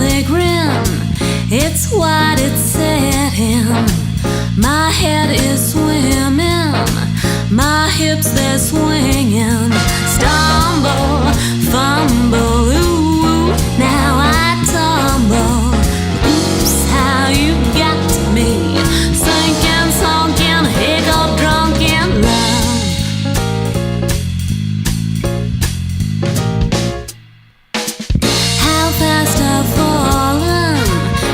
ugly grin. It's white, it's setting. My head is swimming, my hips they're swinging. Stumble, fumble, ooh, now I tumble. Oops, how you got to me, sinking, sunken, hiccup, drunk in love. How fast I've fallen,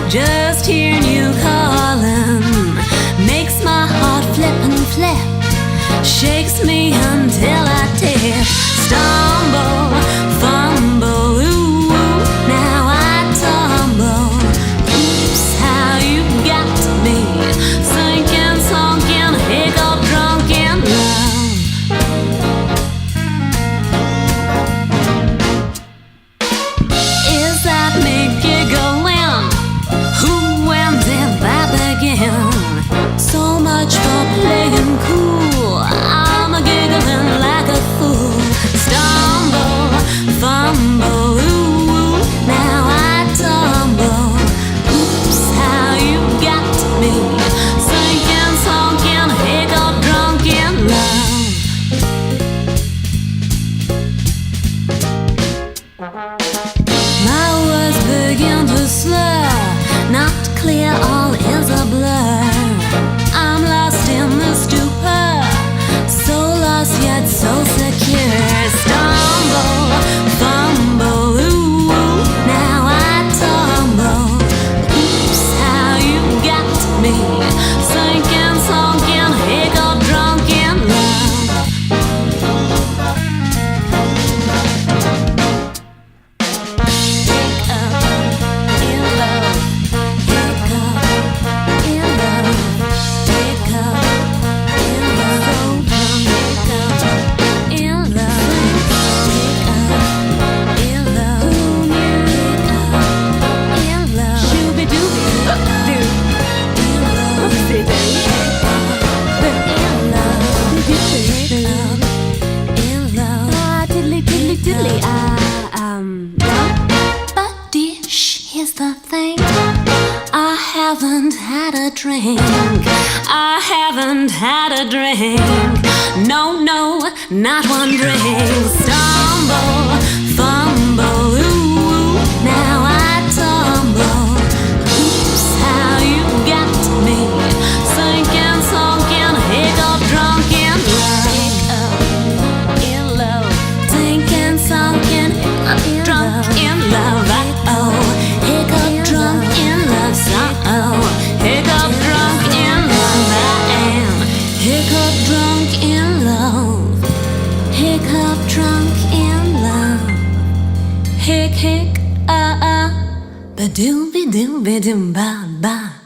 just hearing you calling makes my heart flip and flip, shakes me until I tip. Stumble, fumble, ooh, now I tumble. Oops, how you got to me, sinking, sunken, hiccup, drunk in love. Is that me giggling? Who wins if I begin? So much for playing cool, I'm a giggling like a fool. Stumble, fumble, ooh, now I tumble. Oops, how you got to me, sinking, sunken, hiccup, drunk in love. My words begin to slur, not clear, all is a blur. I'm lost in the stupor, so lost yet so secure. Stumble, fumble, ooh, now I tumble. Oops, how you got to me, sinking, sunken, hiccup, drunk in love. Hiccup in love, hiccup in love. Here's the thing, I haven't had a drink. I haven't had a drink. No, no, not one drink. Stumble, fumble, ooh, now I tumble. Oops, how you got to me, sinking, sunken, hiccup, drunk in love. Hiccup in love, sinking, sunken, hiccup, drunk in love. Oh, hiccup, drunk in love. Oh, hiccup, drunk in love. I am hiccup, drunk in love. Hiccup, drunk in love. Hic, hic, ba-doom-be-doom-be-doom-ba-ba.